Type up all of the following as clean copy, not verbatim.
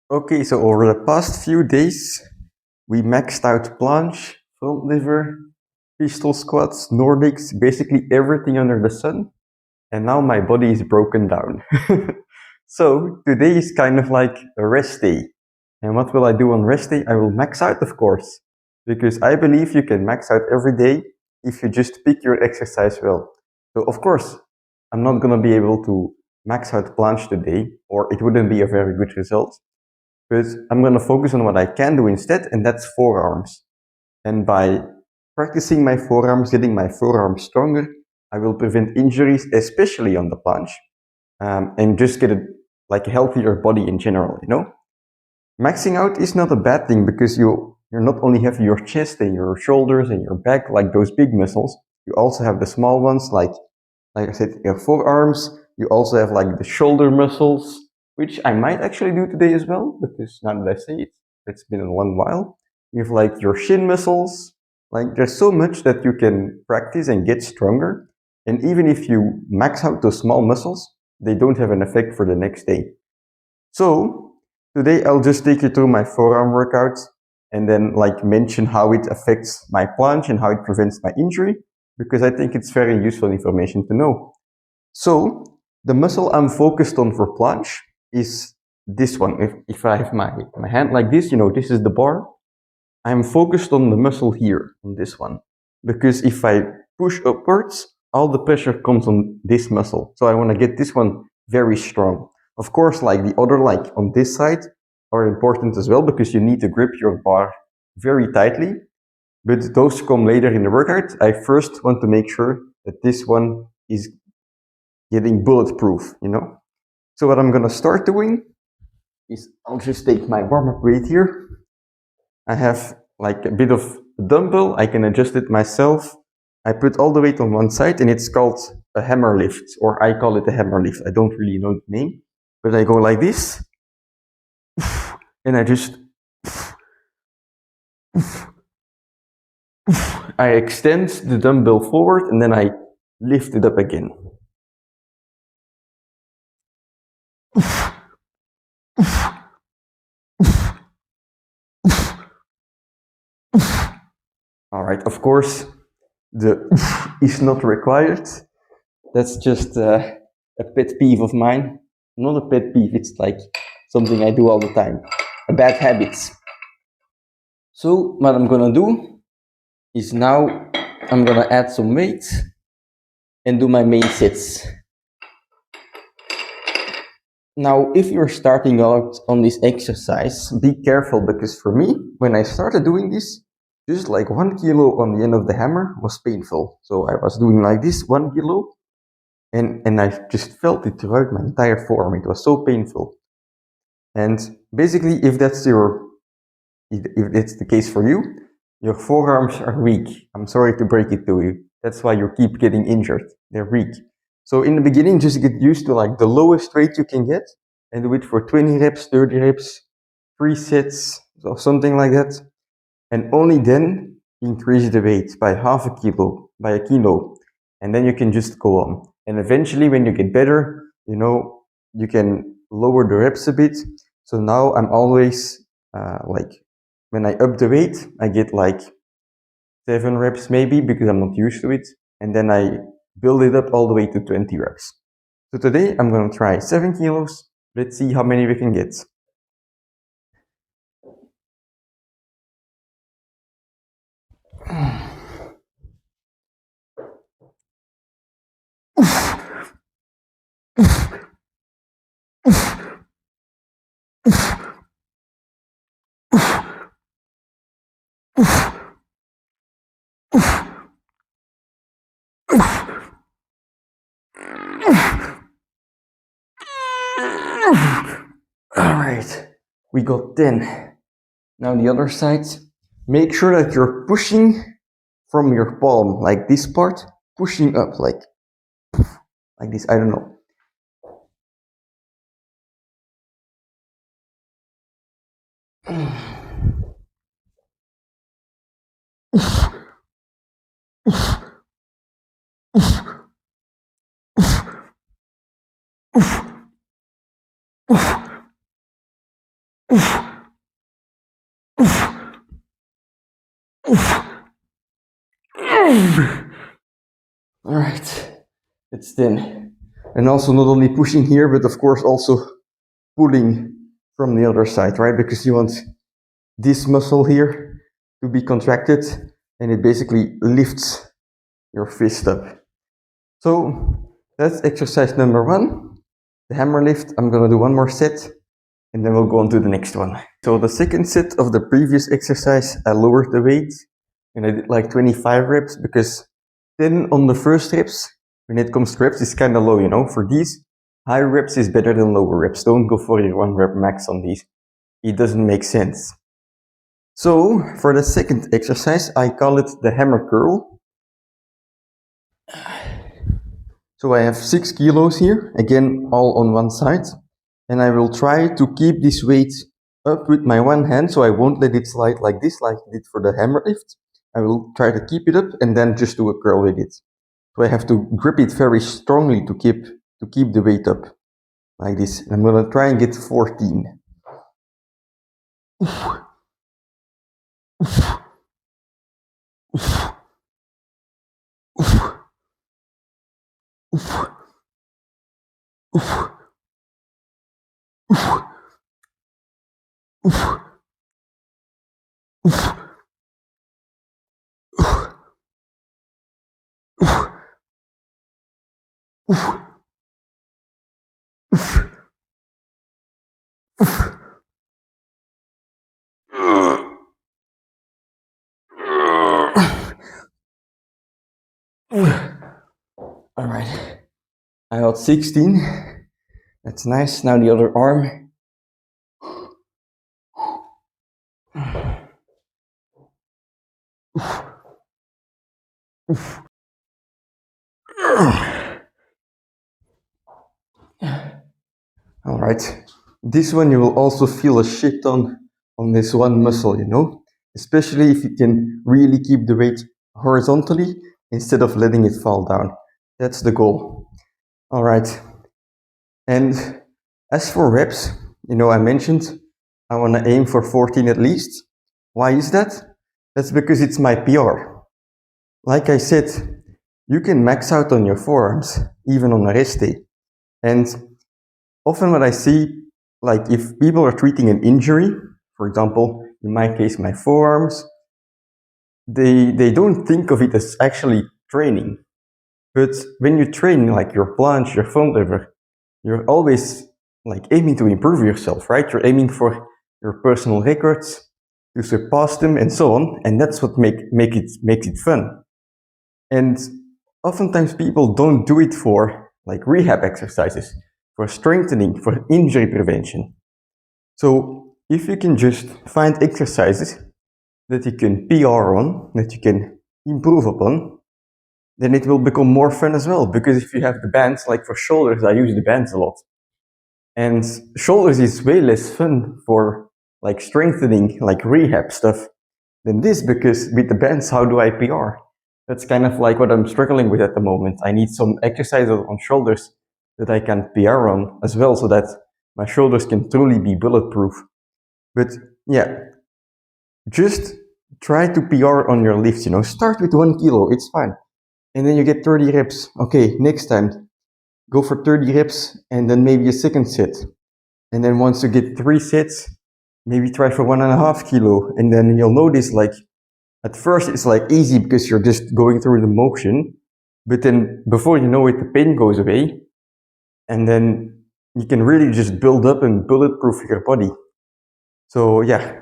Okay, so over the past few days, we maxed out planche, front lever, pistol squats, Nordics, basically everything under the sun, and now my body is broken down. So today is kind of like a rest day. And what will I do on rest day? I will max out, of course, because I believe you can max out every day if you just pick your exercise well. So of course, I'm not gonna be able to max out planche today, or it wouldn't be a very good result. But I'm gonna focus on what I can do instead, and that's forearms. And by practicing my forearms, getting my forearms stronger, I will prevent injuries, especially on the planche, and just get like a healthier body in general. Maxing out is not a bad thing because you not only have your chest and your shoulders and your back, like those big muscles, you also have the small ones, like I said, your forearms. You also have like the shoulder muscles, which I might actually do today as well, because now that I say it, it's been a long while. You have like your shin muscles. Like there's so much that you can practice and get stronger. And even if you max out those small muscles, they don't have an effect for the next day. So today I'll just take you through my forearm workout and then like mention how it affects my planche and how it prevents my injury, because I think it's very useful information to know. So the muscle I'm focused on for planche is this one. If I have my hand like this, this is the bar. I'm focused on the muscle here, on this one. Because if I push upwards, all the pressure comes on this muscle. So I want to get this one very strong. Of course, like the other, like on this side, are important as well because you need to grip your bar very tightly. But those come later in the workout. I first want to make sure that this one is getting bulletproof. So what I'm gonna start doing is I'll just take my warm-up weight here. I have like a bit of a dumbbell. I can adjust it myself. I put all the weight on one side and it's called a hammer lift, or I call it a hammer lift. I don't really know the name, but I go like this and I just I extend the dumbbell forward and then I lift it up again. All right, of course, the is not required. That's just a pet peeve of mine. Not a pet peeve, it's like something I do all the time. A bad habit. So what I'm gonna do is now I'm gonna add some weight and do my main sets. Now, if you're starting out on this exercise, be careful because for me, when I started doing this, just like 1 kilo on the end of the hammer was painful. So I was doing like this, 1 kilo, and I just felt it throughout my entire forearm. It was so painful. And basically, if that's the case for you, your forearms are weak. I'm sorry to break it to you. That's why you keep getting injured. They're weak. So in the beginning, just get used to like the lowest weight you can get and do it for 20 reps, 30 reps, 3 sets, or something like that. And only then increase the weight by half a kilo, by a kilo. And then you can just go on. And eventually, when you get better, you can lower the reps a bit. So now I'm always like, when I up the weight, I get like 7 reps maybe because I'm not used to it. And then I build it up all the way to 20 reps. So today I'm going to try 7 kilos. Let's see how many we can get. Alright, we got 10. Now the other side, make sure that you're pushing from your palm, like this part, pushing up, like this, I don't know. Alright, it's thin. And also not only pushing here, but of course also pulling from the other side, right? Because you want this muscle here to be contracted and it basically lifts your fist up. So that's exercise number 1, the hammer lift. I'm gonna do one more set and then we'll go on to the next one. So the second set of the previous exercise, I lowered the weight and I did like 25 reps because then on the first reps, when it comes to reps, it's kind of low, you know. For these, high reps is better than lower reps. Don't go for your 1 rep max on these. It doesn't make sense. So for the second exercise, I call it the hammer curl. So I have 6 kilos here, again, all on one side. And I will try to keep this weight up with my one hand, so I won't let it slide like this, like I did for the hammer lift. I will try to keep it up and then just do a curl with it. So I have to grip it very strongly to keep the weight up, like this. I'm gonna try and get 14. Alright, I got 16. That's nice. Now the other arm. Alright, this one you will also feel a shit on this one muscle, you know? Especially if you can really keep the weight horizontally instead of letting it fall down. That's the goal. Alright, and as for reps, you know, I mentioned I want to aim for 14 at least. Why is that? That's because it's my PR. Like I said, you can max out on your forearms, even on a rest day. And often what I see, like if people are treating an injury, for example, in my case, my forearms, they don't think of it as actually training. But when you train like your planche, your front lever, you're always like aiming to improve yourself, right? You're aiming for your personal records, to surpass them and so on. And that's what makes it fun. And oftentimes people don't do it for like rehab exercises, for strengthening, for injury prevention. So if you can just find exercises that you can PR on, that you can improve upon, then it will become more fun as well. Because if you have the bands, like for shoulders, I use the bands a lot. And shoulders is way less fun for like strengthening, like rehab stuff than this, because with the bands, how do I PR? That's kind of like what I'm struggling with at the moment. I need some exercises on shoulders that I can PR on as well, so that my shoulders can truly be bulletproof. But yeah, just try to PR on your lifts, you know. Start with 1 kilo, it's fine. And then you get 30 reps. Okay, next time, go for 30 reps and then maybe a second set. And then once you get 3 sets, maybe try for 1.5 kilo. And then you'll notice, like, at first it's like easy because you're just going through the motion. But then before you know it, the pain goes away. And then you can really just build up and bulletproof your body. So yeah,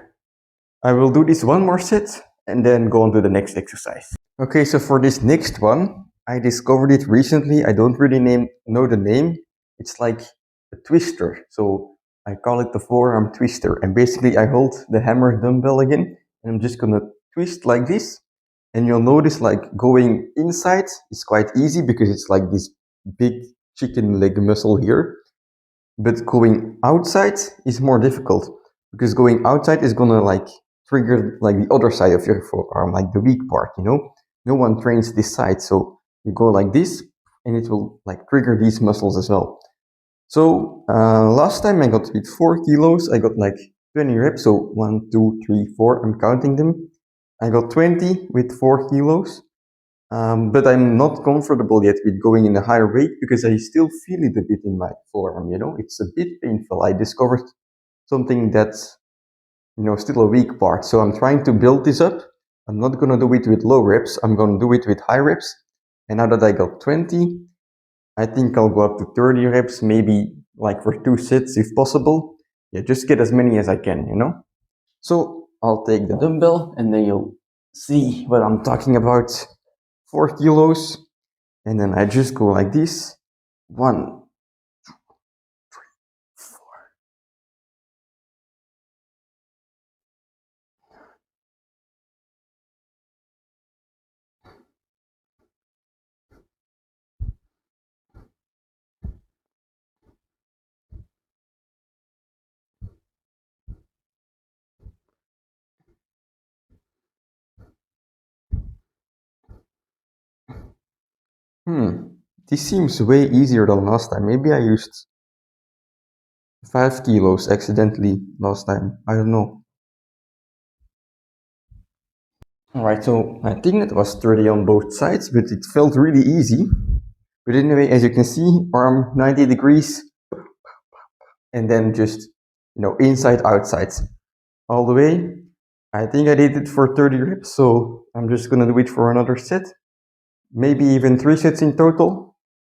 I will do this one more set and then go on to the next exercise. Okay, so for this next one, I discovered it recently. I don't really know the name. It's like a twister. So I call it the forearm twister. And basically I hold the hammer dumbbell again and I'm just gonna twist like this. And you'll notice like going inside is quite easy because it's like this big chicken leg muscle here. But going outside is more difficult because going outside is gonna like trigger like the other side of your forearm, like the weak part, you know? No one trains this side, so you go like this and it will like trigger these muscles as well. So last time I got with 4 kilos, I got like 20 reps, so 1, 2, 3, 4, I'm counting them. I got 20 with 4 kilos, but I'm not comfortable yet with going in a higher weight because I still feel it a bit in my forearm, you know, it's a bit painful. I discovered something that's, you know, still a weak part, so I'm trying to build this up. I'm not gonna do it with low reps, I'm gonna do it with high reps. And now that I got 20, I think I'll go up to 30 reps, maybe like for 2 sets if possible. Yeah, just get as many as I can, you know? So I'll take the dumbbell and then you'll see what I'm talking about. 4 kilos. And then I just go like this. 1, 4. This seems way easier than last time. Maybe I used 5 kilos accidentally last time. I don't know. Alright, so I think it was 30 on both sides, but it felt really easy. But anyway, as you can see, arm 90 degrees, and then just, you know, inside, outside, all the way. I think I did it for 30 reps, so I'm just gonna do it for another set. Maybe even 3 sets in total.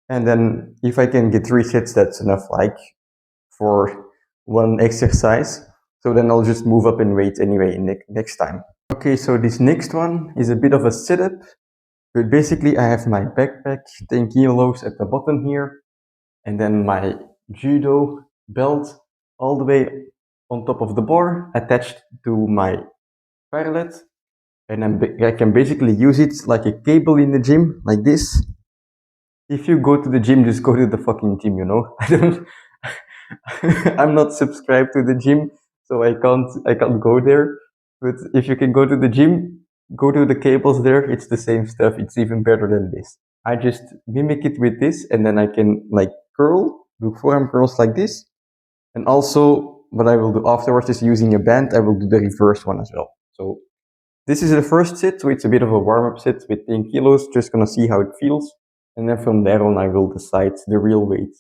And then if I can get 3 sets, that's enough, like, for one exercise. So then I'll just move up in weight anyway next time. Okay, so this next one is a bit of a setup, but basically I have my backpack, 10 kilos at the bottom here, and then my judo belt all the way on top of the bar attached to my parallel, and I can basically use it like a cable in the gym, like this. If you go to the gym, just go to the fucking gym, you know. I'm not subscribed to the gym, so I can't go there. But if you can go to the gym, go to the cables there. It's the same stuff. It's even better than this. I just mimic it with this, and then I can like curl, do forearm curls like this. And also, what I will do afterwards is using a band. I will do the reverse one as well. So this is the first set, so it's a bit of a warm-up set with 10 kilos. Just gonna see how it feels, and then from there on, I will decide the real weight.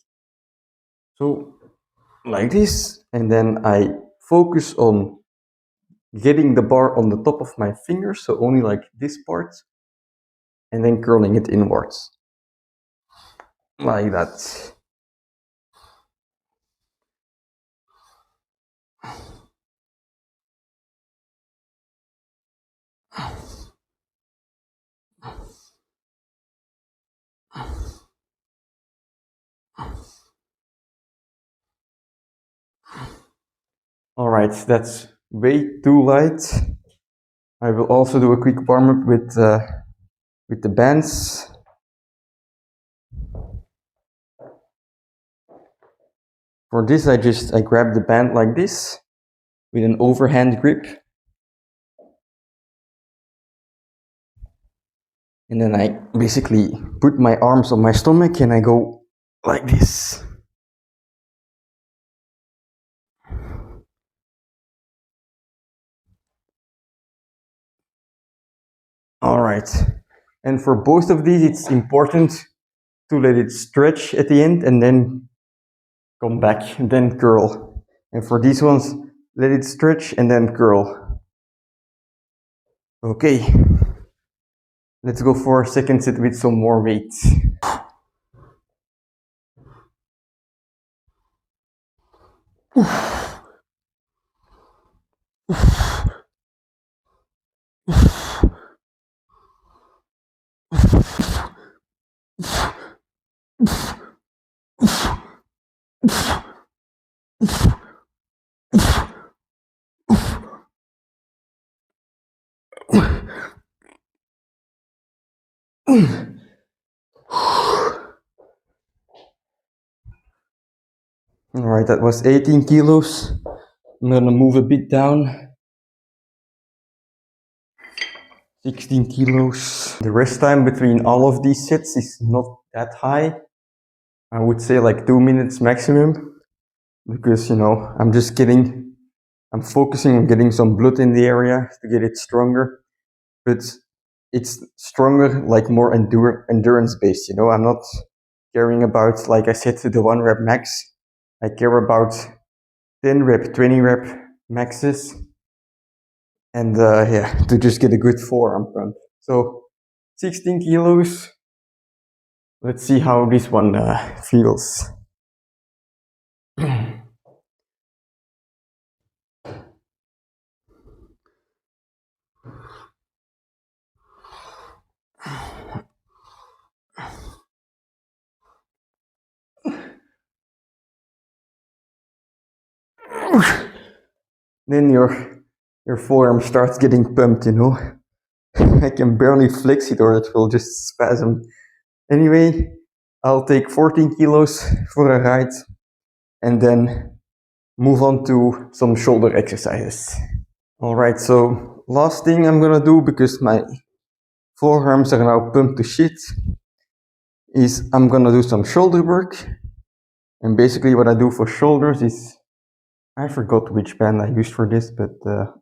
So like this, and then I focus on getting the bar on the top of my fingers, so only like this part, and then curling it inwards, like that. Alright, that's way too light. I will also do a quick warm-up with the bands. For this, I grab the band like this with an overhand grip, and then I basically put my arms on my stomach and I go like this. Alright, and for both of these, it's important to let it stretch at the end and then come back and then curl. And for these ones, let it stretch and then curl. Okay, let's go for a second set with some more weight. Alright, that was 18 kilos. I'm gonna move a bit down. 16 kilos. The rest time between all of these sets is not that high. I would say like 2 minutes maximum, because, you know, I'm just getting I'm focusing on getting some blood in the area to get it stronger, but it's stronger, like more endurance based, you know. I'm not caring about, like I said, the 1 rep max. I care about 10 rep, 20 rep maxes, and yeah, to just get a good forearm pump. So 16 kilos. Let's see how this one feels. Then your forearm starts getting pumped, you know. I can barely flex it or it will just spasm. Anyway, I'll take 14 kilos for a ride and then move on to some shoulder exercises. Alright, so last thing I'm gonna do, because my forearms are now pumped to shit, is I'm gonna do some shoulder work. And basically what I do for shoulders is, I forgot which band I used for this, but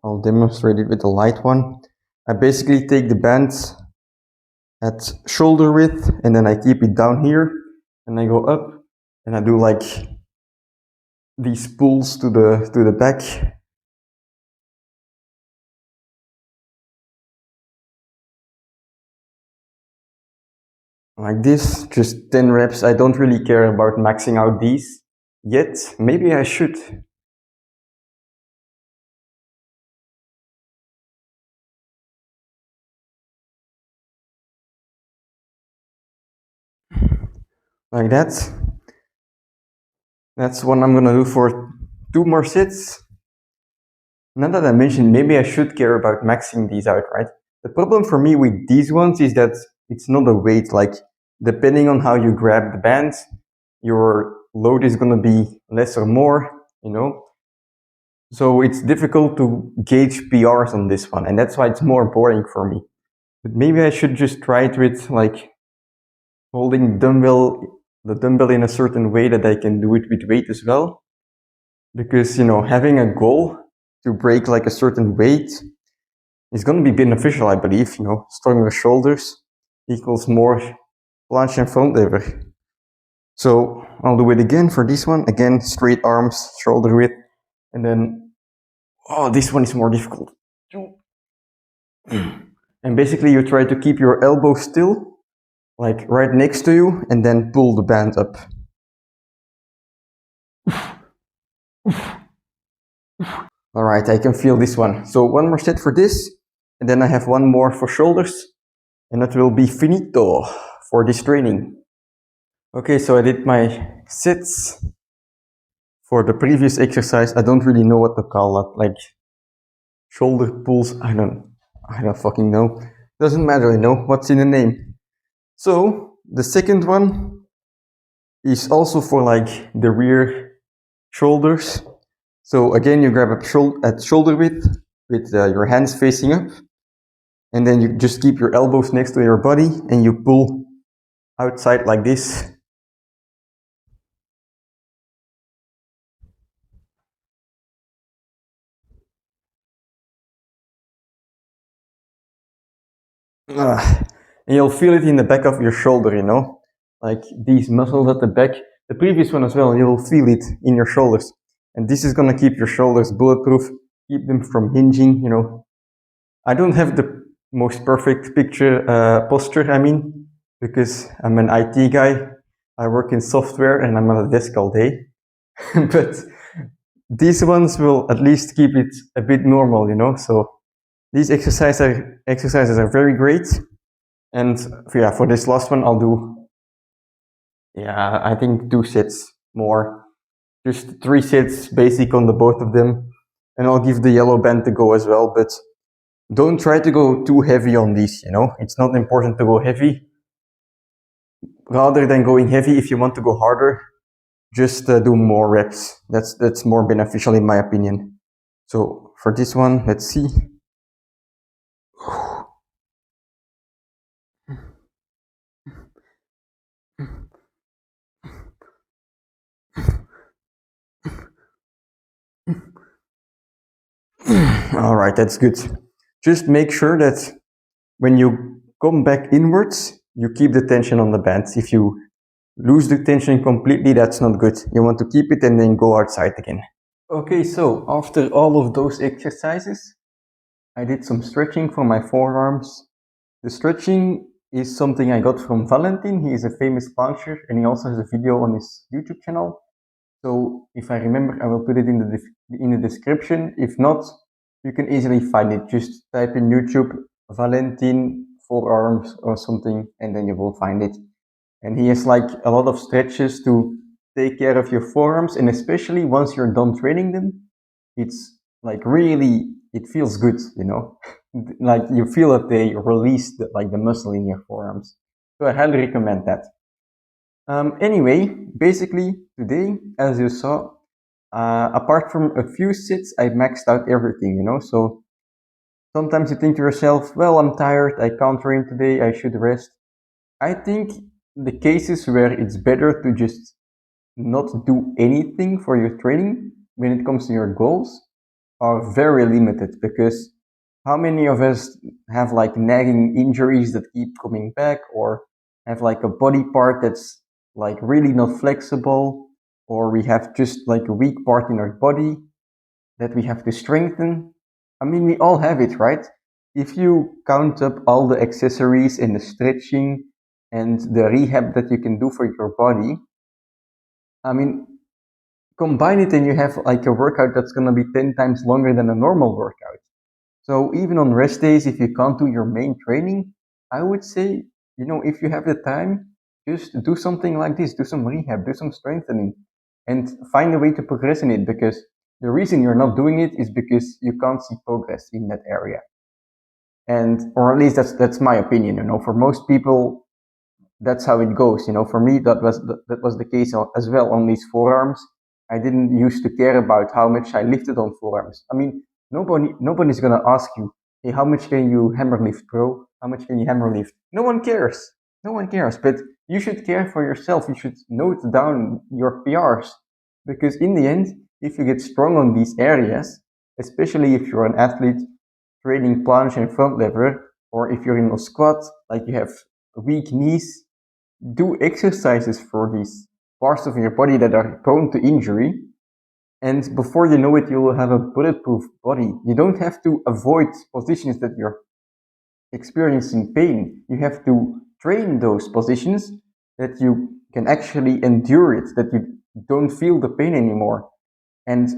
I'll demonstrate it with the light one. I basically take the bands at shoulder width and then I keep it down here and I go up and I do like these pulls to the back. Like this, just 10 reps. I don't really care about maxing out these yet. Maybe I should. Like that. That's what I'm gonna do for 2 more sets. Now that I mentioned, maybe I should care about maxing these out, right? The problem for me with these ones is that it's not a weight. Like, depending on how you grab the bands, your load is gonna be less or more, you know? So it's difficult to gauge PRs on this one, and that's why it's more boring for me. But maybe I should just try it with, like, holding the dumbbell in a certain way that I can do it with weight as well. Because, you know, having a goal to break like a certain weight is going to be beneficial, I believe. You know, stronger shoulders equals more planche and front lever. So I'll do it again for this one. Again, straight arms, shoulder width, and then, oh, this one is more difficult. And basically you try to keep your elbow still, like right next to you, and then pull the band up. Alright, I can feel this one. So 1 more set for this, and then I have 1 more for shoulders, and that will be finito for this training. Okay, so I did my sets for the previous exercise. I don't really know what to call that, like shoulder pulls. I don't fucking know. Doesn't matter, you know what's in the name. So the second one is also for like the rear shoulders. So again, you grab at shoulder width with your hands facing up, and then you just keep your elbows next to your body and you pull outside like this. And you'll feel it in the back of your shoulder, you know, like these muscles at the back. The previous one as well, you'll feel it in your shoulders. And this is gonna keep your shoulders bulletproof, keep them from hinging, you know. I don't have the most perfect posture, I mean, because I'm an IT guy. I work in software and I'm at a desk all day. But these ones will at least keep it a bit normal, you know. So these exercises are very great. And yeah, for this last one, I'll do, yeah, I think 2 sets more. Just 3 sets basic on the both of them. And I'll give the yellow band to go as well. But don't try to go too heavy on these, you know. It's not important to go heavy. Rather than going heavy, if you want to go harder, just do more reps. That's more beneficial in my opinion. So for this one, let's see. All right, that's good. Just make sure that when you come back inwards, you keep the tension on the band. If you lose the tension completely, that's not good. You want to keep it and then go outside again. Okay, so after all of those exercises, I did some stretching for my forearms. The stretching is something I got from Valentin. He is a famous plancher and he also has a video on his YouTube channel. So if I remember, I will put it in the description. If not, you can easily find it. Just type in YouTube Valentin forearms or something, and then you will find it. And he has like a lot of stretches to take care of your forearms, and especially once you're done training them, it's like really, it feels good, you know, like you feel that they release like the muscle in your forearms. So I highly recommend that. Anyway, basically today, as you saw, apart from a few sits, I maxed out everything, you know. So sometimes you think to yourself, well, I'm tired, I can't train today, I should rest. I think the cases where it's better to just not do anything for your training when it comes to your goals are very limited, because how many of us have like nagging injuries that keep coming back, or have like a body part that's like really not flexible, or we have just like a weak part in our body that we have to strengthen? I mean, we all have it, right? If you count up all the accessories and the stretching and the rehab that you can do for your body, I mean, combine it and you have like a workout that's going to be 10 times longer than a normal workout. So even on rest days, if you can't do your main training, I would say, you know, if you have the time, just do something like this, do some rehab, do some strengthening, and find a way to progress in it, because the reason you're not doing it is because you can't see progress in that area. And, or at least that's my opinion, you know, for most people, that's how it goes. You know, for me, that was the case as well on these forearms. I didn't used to care about how much I lifted on forearms. I mean, nobody's gonna ask you, hey, how much can you hammer lift, bro? How much can you hammer lift? No one cares. No one cares. But you should care for yourself. You should note down your PRs, because in the end, if you get strong on these areas, especially if you're an athlete training planche and front lever, or if you're in a squat, like you have weak knees, do exercises for these parts of your body that are prone to injury, and before you know it, you will have a bulletproof body. You don't have to avoid positions that you're experiencing pain. You have to train those positions that you can actually endure it, that you don't feel the pain anymore. And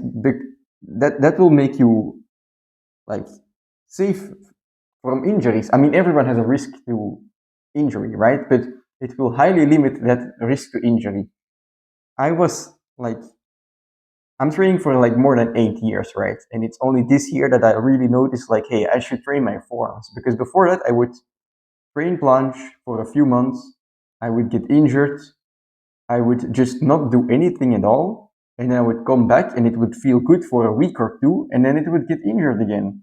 that will make you like safe from injuries. I mean, everyone has a risk to injury, right? But it will highly limit that risk to injury. I was like, I'm training for like more than 8 years, right? And it's only this year that I really noticed like, hey, I should train my forearms. Because before that, I would train planche for a few months. I would get injured. I would just not do anything at all. And then I would come back and it would feel good for a week or two. And then it would get injured again.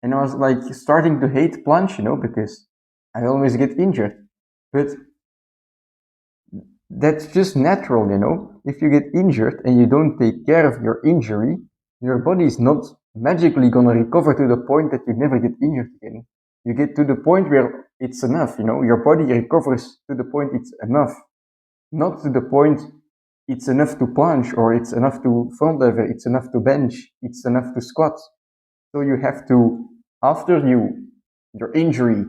And I was like starting to hate planche, you know, because I always get injured. But that's just natural, you know. If you get injured and you don't take care of your injury, your body is not magically gonna recover to the point that you never get injured again. You get to the point where it's enough, you know. Your body recovers to the point it's enough, not to the point it's enough to planche, or it's enough to front lever, it's enough to bench, it's enough to squat. So you have to, after your injury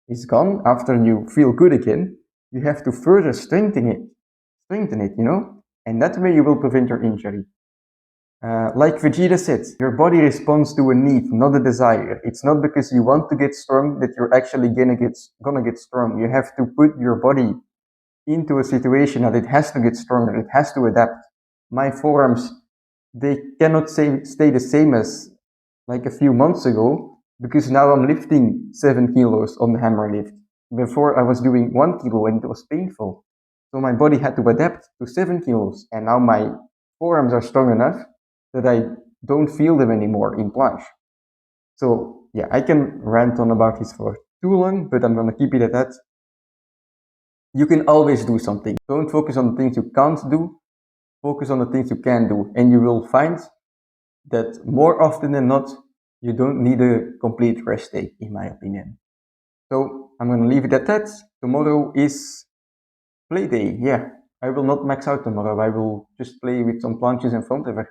is gone, after you feel good again, you have to further strengthen it, you know, and that way you will prevent your injury. Like Vegeta said, your body responds to a need, not a desire. It's not because you want to get strong that you're actually gonna get strong. You have to put your body into a situation that it has to get stronger, it has to adapt. My forearms, they cannot stay the same as like a few months ago, because now I'm lifting 7 kilos on the hammer lift. Before I was doing 1 kilo and it was painful. So my body had to adapt to 7 kilos, and now my forearms are strong enough that I don't feel them anymore in planche. So yeah, I can rant on about this for too long, but I'm gonna keep it at that. You can always do something. Don't focus on the things you can't do, focus on the things you can do, and you will find that more often than not, You don't need a complete rest day, in my opinion. So I'm gonna leave it at that. Tomorrow is play day. Yeah, I will not max out tomorrow. I will just play with some planches and front lever.